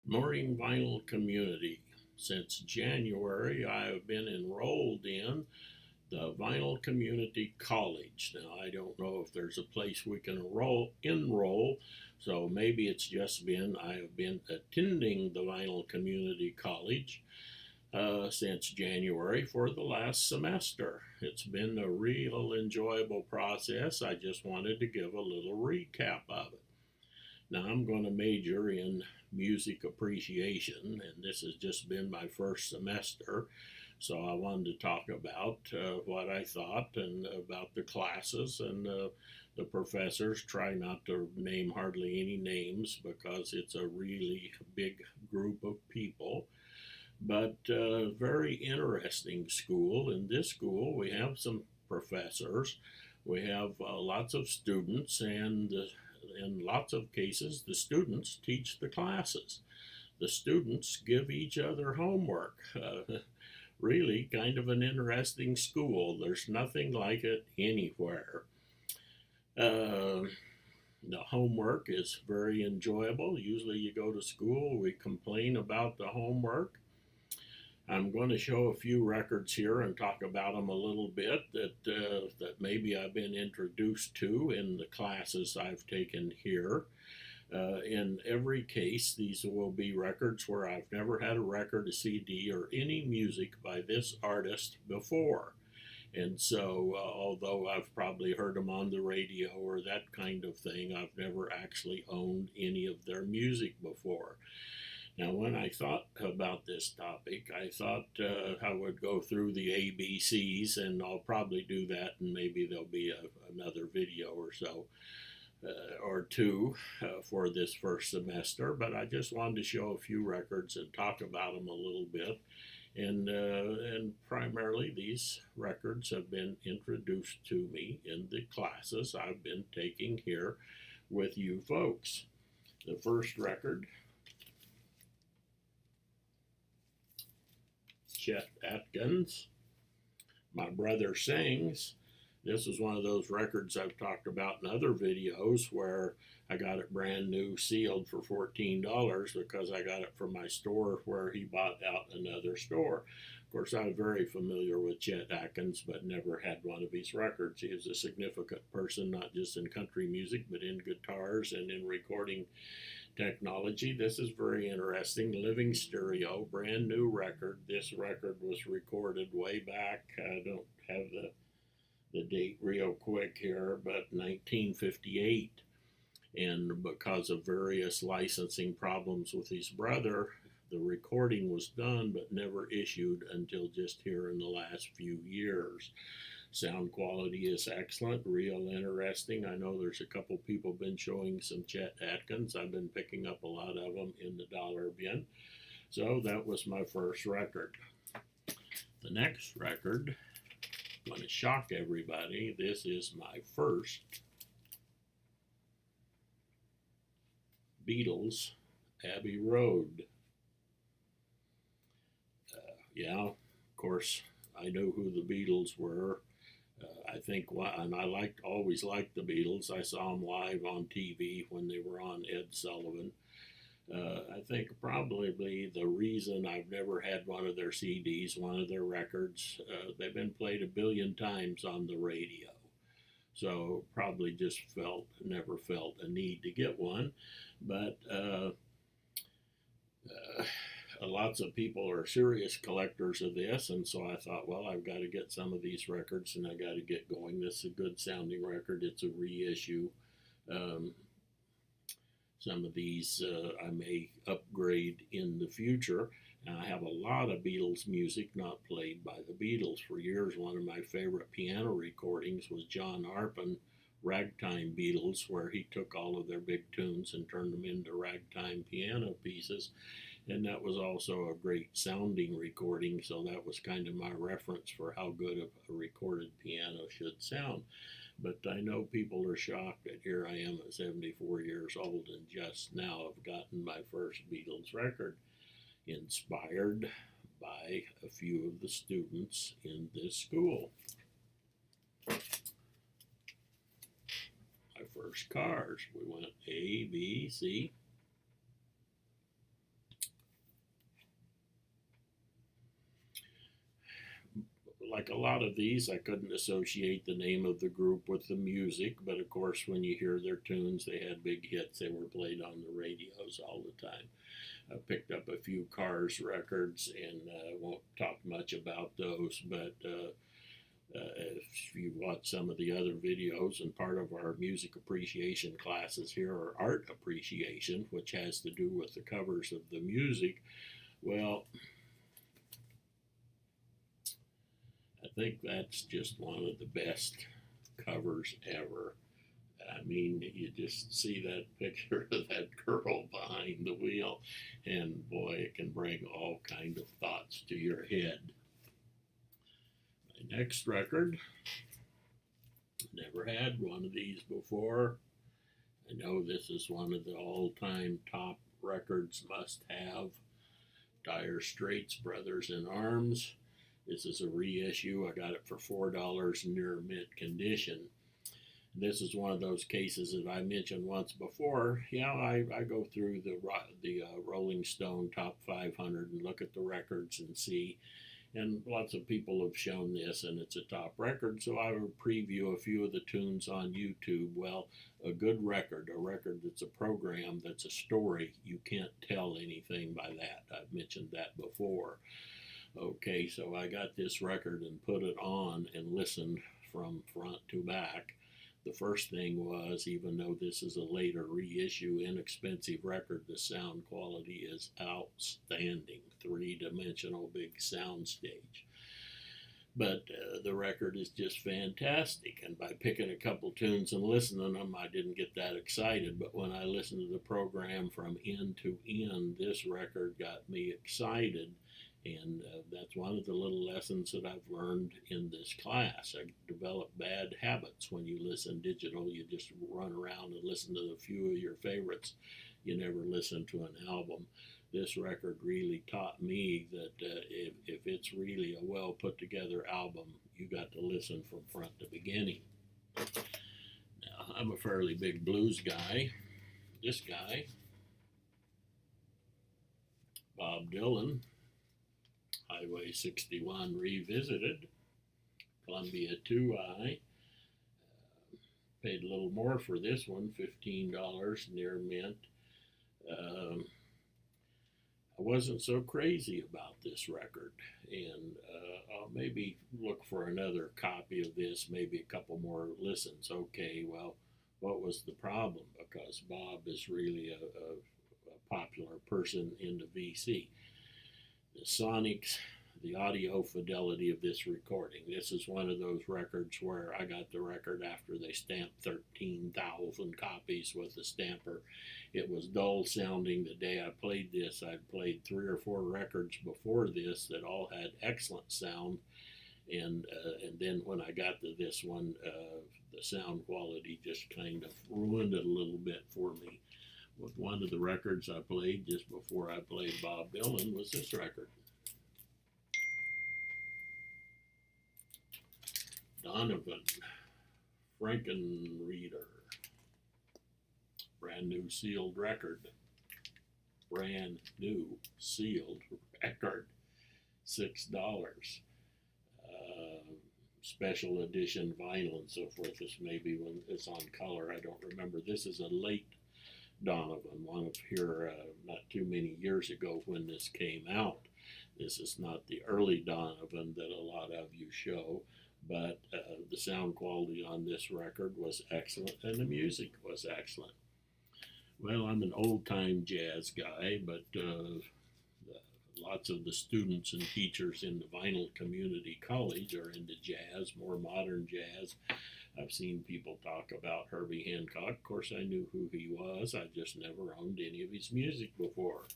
Morning Vinyl Community. Since January, I have been enrolled in the Vinyl Community College. Now, I don't know if there's a place we can enroll, so maybe it's just been I have been attending the Vinyl Community College since January for the last semester. It's been a real enjoyable process. I just wanted to give a little recap of it. Now, I'm going to major in music appreciation, and this has just been my first semester. So I wanted to talk about what I thought and about the classes and the professors. Try not to name hardly any names because it's a really big group of people. But very interesting school. In this school, we have some professors, we have lots of students, and in lots of cases, the students teach the classes. The students give each other homework. Really, kind of an interesting school. There's nothing like it anywhere. Uh, the homework is very enjoyable. Usually, you go to school, we complain about the homework. I'm going to show a few records here and talk about them a little bit that maybe I've been introduced to in the classes I've taken here. In every case, these will be records where I've never had a record, a CD, or any music by this artist before. And so, although I've probably heard them on the radio or that kind of thing, I've never actually owned any of their music before. Now, when I thought about this topic, I thought I would go through the ABCs, and I'll probably do that, and maybe there'll be another video or so or two for this first semester. But I just wanted to show a few records and talk about them a little bit. And primarily, these records have been introduced to me in the classes I've been taking here with you folks. The first record, Chet Atkins, My Brother Sings. This is one of those records I've talked about in other videos where I got it brand new sealed for $14 because I got it from my store where he bought out another store. Of course, I'm very familiar with Chet Atkins, but never had one of his records. He is a significant person, not just in country music, but in guitars and in recording technology. This is very interesting. Living stereo, brand new record. This record was recorded way back. I don't have the date real quick here, but 1958. And because of various licensing problems with his brother, the recording was done but never issued until just here in the last few years. Sound quality is excellent, real interesting. I know there's a couple people been showing some Chet Atkins. I've been picking up a lot of them in the dollar bin. So that was my first record. The next record, I'm going to shock everybody. This is my first Beatles, Abbey Road. Yeah, of course, I know who the Beatles were. I think, and I always liked the Beatles. I saw them live on TV when they were on Ed Sullivan. I think probably the reason I've never had one of their CDs, one of their records, they've been played a billion times on the radio. So probably just never felt a need to get one. But lots of people are serious collectors of this, and so I thought, well, I've got to get some of these records and I got to get going. This is a good sounding record. It's a reissue. Um, some of these I may upgrade in the future. And I have a lot of Beatles music not played by the Beatles. For years, one of my favorite piano recordings was John Arpin, Ragtime Beatles, where he took all of their big tunes and turned them into ragtime piano pieces. And that was also a great sounding recording, so that was kind of my reference for how good a recorded piano should sound. But I know people are shocked that here I am at 74 years old and just now have gotten my first Beatles record, inspired by a few of the students in this school. My first cars, we went A, B, C. like a lot of these, I couldn't associate the name of the group with the music, but of course, when you hear their tunes, they had big hits. They were played on the radios all the time. I picked up a few Cars records and won't talk much about those, but if you watch some of the other videos, and part of our music appreciation classes here are art appreciation, which has to do with the covers of the music. Well, I think that's just one of the best covers ever. I mean, you just see that picture of that girl behind the wheel, and boy, it can bring all kind of thoughts to your head. My next record, never had one of these before. I know this is one of the all-time top records, must have. Dire Straits, Brothers in Arms. This is a reissue. I got it for $4 near mint condition. This is one of those cases that I mentioned once before. Yeah, I go through the Rolling Stone Top 500 and look at the records and see. And lots of people have shown this, and it's a top record, so I will preview a few of the tunes on YouTube. Well, a good record, a record that's a program, that's a story, you can't tell anything by that. I've mentioned that before. Okay, so I got this record and put it on and listened from front to back. The first thing was, even though this is a later reissue, inexpensive record, the sound quality is outstanding. Three-dimensional big sound stage. But the record is just fantastic. And by picking a couple tunes and listening to them, I didn't get that excited. But when I listened to the program from end to end, this record got me excited. And that's one of the little lessons that I've learned in this class. I develop bad habits when you listen digital. You just run around and listen to a few of your favorites. You never listen to an album. This record really taught me that if it's really a well put together album, you got to listen from front to beginning. Now, I'm a fairly big blues guy. This guy, Bob Dylan, Highway 61 Revisited, Columbia 2i. Paid a little more for this one, $15 near mint. I wasn't so crazy about this record, and I'll maybe look for another copy of this, maybe a couple more listens. Okay, well, what was the problem? Because Bob is really a popular person in the VC. The sonics, the audio fidelity of this recording. This is one of those records where I got the record after they stamped 13,000 copies with the stamper. It was dull sounding the day I played this. I'd played 3 or 4 records before this that all had excellent sound. And then when I got to this one, the sound quality just kind of ruined it a little bit for me. With one of the records I played just before I played Bob Dylan was this record. Donovan, Frankenreader. Brand new sealed record. Brand new sealed record. $6. Special edition vinyl and so forth. This may be when it's on color. I don't remember. This is a late Donovan, one of here not too many years ago when this came out. This is not the early Donovan that a lot of you show, but the sound quality on this record was excellent and the music was excellent. Well, I'm an old-time jazz guy, but lots of the students and teachers in the vinyl community college are into jazz, more modern jazz. I've seen people talk about Herbie Hancock. Of course, I knew who he was. I just never owned any of his music before.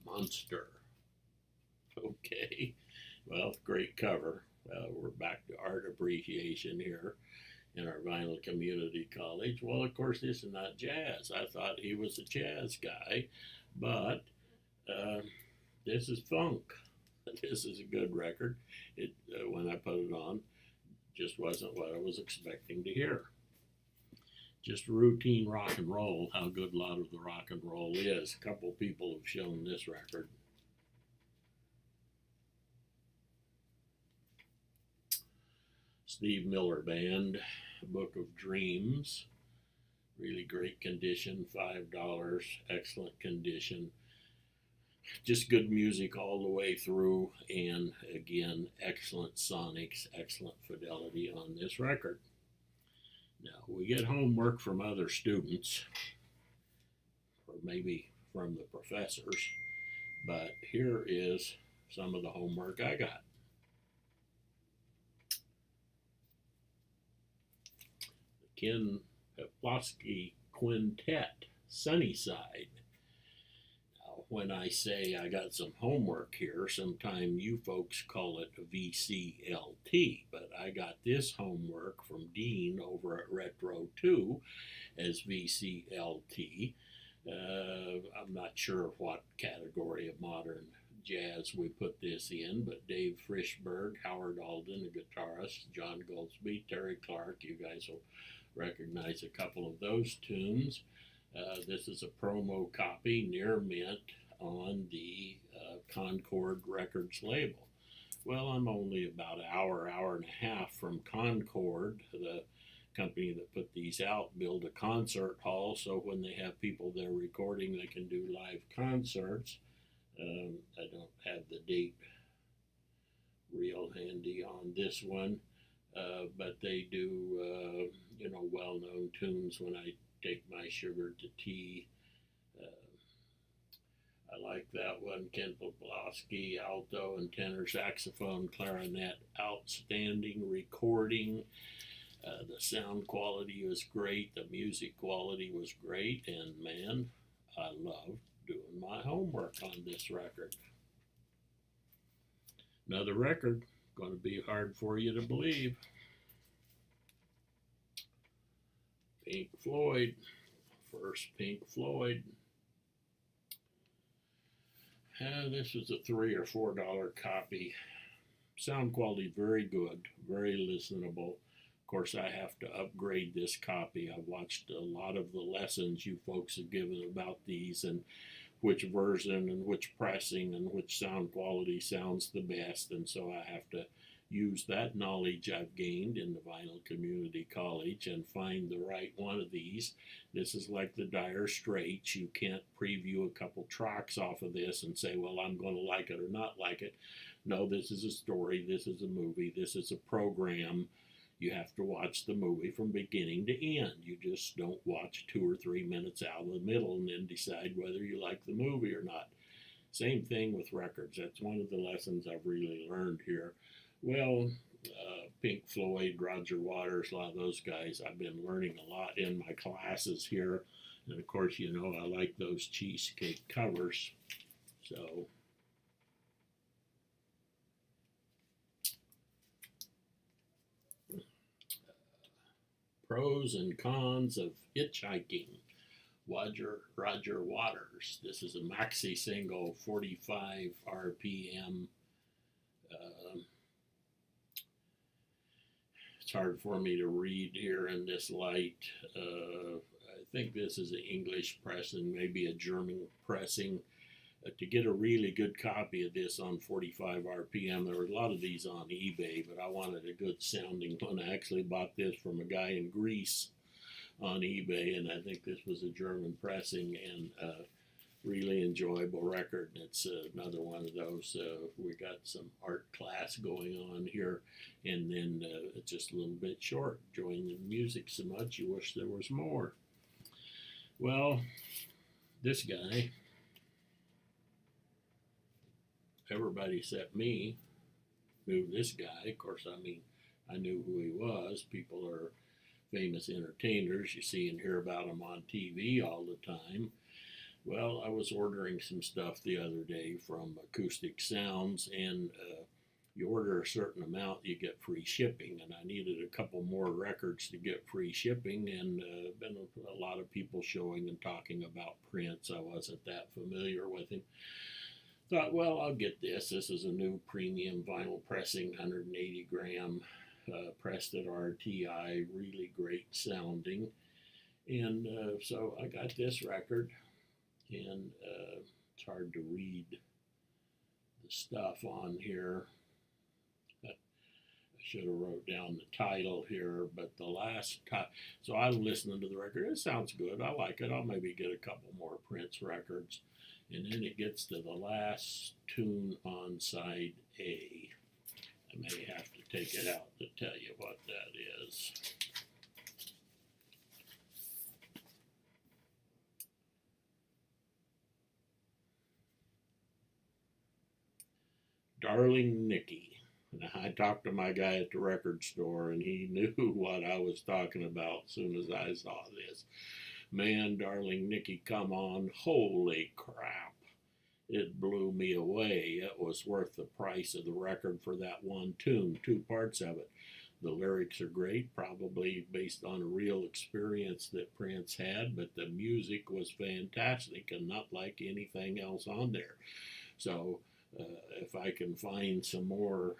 Monster. Okay. Well, great cover. We're back to art appreciation here in our vinyl community college. Well, of course, this is not jazz. I thought he was a jazz guy, but this is funk. This is a good record. It when I put it on, just wasn't what I was expecting to hear. Just routine rock and roll, how good a lot of the rock and roll is. A couple people have shown this record. Steve Miller Band, Book of Dreams. Really great condition, $5, excellent condition. Just good music all the way through, and again, excellent sonics, excellent fidelity on this record. Now, we get homework from other students, or maybe from the professors, but here is some of the homework I got. Ken Peplowski Quintet, Sunnyside. Now, when I say I got some homework here, sometime you folks call it VCLT, but I got this homework from Dean over at Retro 2 as VCLT. I'm not sure what category of modern jazz we put this in, but Dave Frischberg, Howard Alden, the guitarist, John Goldsby, Terry Clark, you guys will recognize a couple of those tunes. This is a promo copy, near mint, on the Concord Records label. Well, I'm only about an hour and a half from Concord, the company that put these out, build a concert hall, so when they have people there recording, they can do live concerts. I don't have the date real handy on this one, but they do, well-known tunes. When I take my sugar to tea, I like that one. Ken Poplowski, alto and tenor saxophone, clarinet, outstanding recording. The sound quality was great, the music quality was great, and man, I loved doing my homework on this record. Another record, going to be hard for you to believe. Pink Floyd, first Pink Floyd. This was a $3 or $4 copy. Sound quality very good, very listenable. Of course, I have to upgrade this copy. I've watched a lot of the lessons you folks have given about these and which version and which pressing and which sound quality sounds the best, and so I have to use that knowledge I've gained in the Vinyl Community College and find the right one of these. This is like the Dire Straits. You can't preview a couple tracks off of this and say, well, I'm going to like it or not like it. No, this is a story, this is a movie, this is a program. You have to watch the movie from beginning to end. You just don't watch 2 or 3 minutes out of the middle and then decide whether you like the movie or not. Same thing with records. That's one of the lessons I've really learned here. Well, Pink Floyd, Roger Waters, a lot of those guys, I've been learning a lot in my classes here. And of course, you know, I like those cheesecake covers. So, pros and cons of hitchhiking. Roger Waters. This is a maxi single, 45 RPM. It's hard for me to read here in this light. I think this is an English pressing, maybe a German pressing. To get a really good copy of this on 45 RPM, there were a lot of these on eBay, but I wanted a good sounding one. I actually bought this from a guy in Greece on eBay, and I think this was a German pressing, and really enjoyable record. It's another one of those. We got some art class going on here, and then it's just a little bit short. Enjoying the music so much you wish there was more. Well, this guy, everybody except me knew this guy. Of course, I mean, I knew who he was. People are famous entertainers. You see and hear about them on TV all the time. Well, I was ordering some stuff the other day from Acoustic Sounds, and you order a certain amount, you get free shipping, and I needed a couple more records to get free shipping, and been a lot of people showing and talking about Prince. I wasn't that familiar with him. Thought, well, I'll get this. This is a new premium vinyl pressing, 180 gram, pressed at RTI, really great sounding. And so I got this record, and it's hard to read the stuff on here. A should have wrote down the title here, but the last time, so I was listening to the record. It sounds good. I like it. I'll maybe get a couple more Prince records. And then it gets to the last tune on side A. I may have to take it out to tell you what that is. Darling Nikki. Now, I talked to my guy at the record store, and he knew what I was talking about as soon as I saw this. Man, Darling Nikki, come on. Holy crap. It blew me away. It was worth the price of the record for that one tune, two parts of it. The lyrics are great, probably based on a real experience that Prince had, but the music was fantastic and not like anything else on there. So, if I can find some more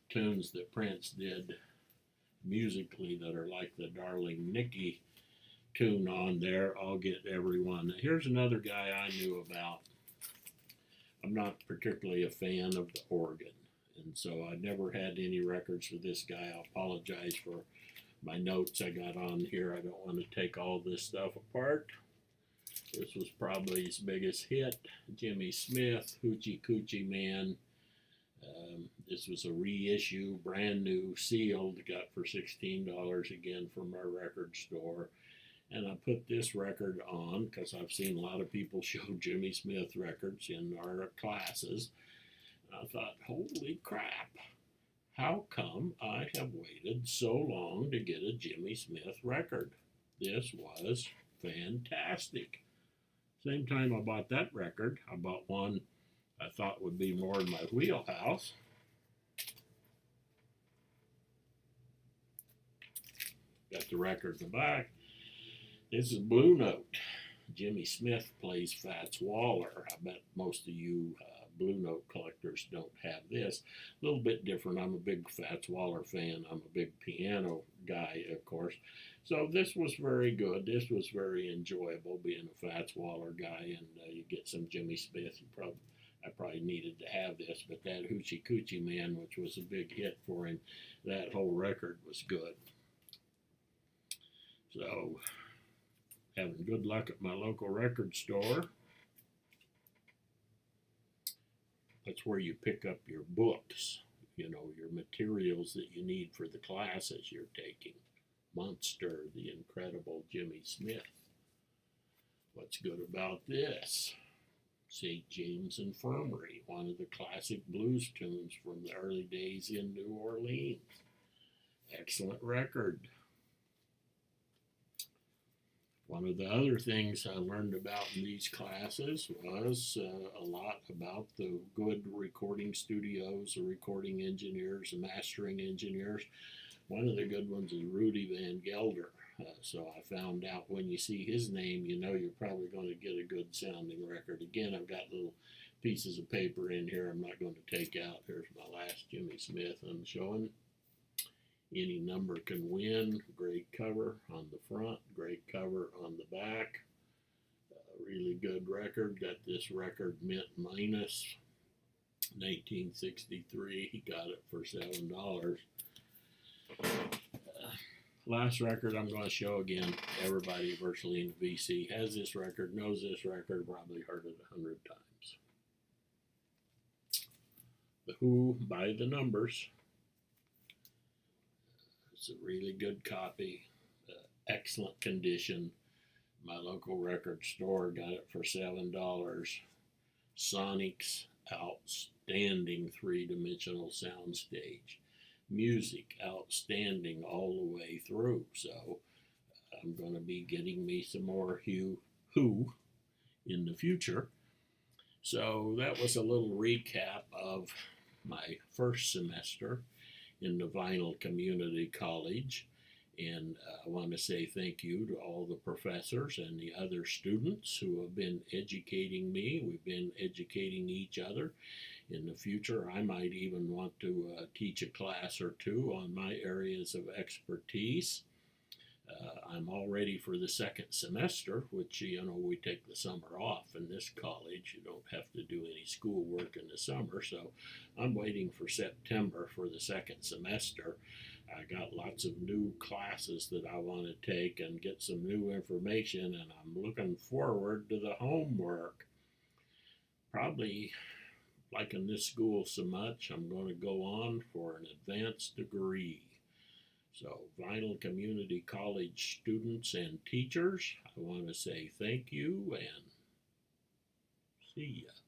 tunes that Prince did musically that are like the Darling Nikki tune on there, I'll get everyone. Here's another guy I knew about. I'm not particularly a fan of the organ, and so I never had any records for this guy. I apologize for my notes I got on here. I don't want to take all this stuff apart. This was probably his biggest hit, Jimmy Smith, Hoochie Coochie Man. This was a reissue, brand new, sealed, got for $16 again from our record store. And I put this record on because I've seen a lot of people show Jimmy Smith records in our classes. And I thought, holy crap, how come I have waited so long to get a Jimmy Smith record? This was fantastic. Same time I bought that record, I bought one I thought would be more in my wheelhouse. Got the record in the back. This is Blue Note. Jimmy Smith plays Fats Waller. I bet most of you Blue Note collectors don't have this. A little bit different. I'm a big Fats Waller fan. I'm a big piano guy, of course. So this was very good. This was very enjoyable being a Fats Waller guy, and you get some Jimmy Smith. I probably needed to have this, but that Hoochie Coochie Man, which was a big hit for him, that whole record was good. So, having good luck at my local record store. That's where you pick up your books, you know, your materials that you need for the classes you're taking. Monster, the incredible Jimmy Smith. What's good about this? St. James Infirmary, one of the classic blues tunes from the early days in New Orleans. Excellent record. One of the other things I learned about in these classes was a lot about the good recording studios, the recording engineers, the mastering engineers. One of the good ones is Rudy Van Gelder. So I found out when you see his name, you know you're probably going to get a good sounding record. Again, I've got little pieces of paper in here I'm not going to take out. Here's my last Jimmy Smith I'm showing. Any Number Can Win, great cover on the front, great cover on the back. Really good record. Got this record mint minus 1963. He got it for $7. Last record I'm going to show again. Everybody virtually in the VC has this record, knows this record, probably heard it 100 times. The Who by the Numbers. It's a really good copy, excellent condition. My local record store got it for $7. Sonic's outstanding three-dimensional soundstage. Music outstanding all the way through. So I'm going to be getting me some more Who in the future. So that was a little recap of my first semester in the Vinyl Community College. And I want to say thank you to all the professors and the other students who have been educating me. We've been educating each other. In the future, I might even want to teach a class or two on my areas of expertise. I'm all ready for the second semester, which, we take the summer off in this college. You don't have to do any schoolwork in the summer, so I'm waiting for September for the second semester. I got lots of new classes that I want to take and get some new information, and I'm looking forward to the homework. Probably liking this school so much, I'm going to go on for an advanced degree. So, Vinyl Community College students and teachers, I want to say thank you and see ya.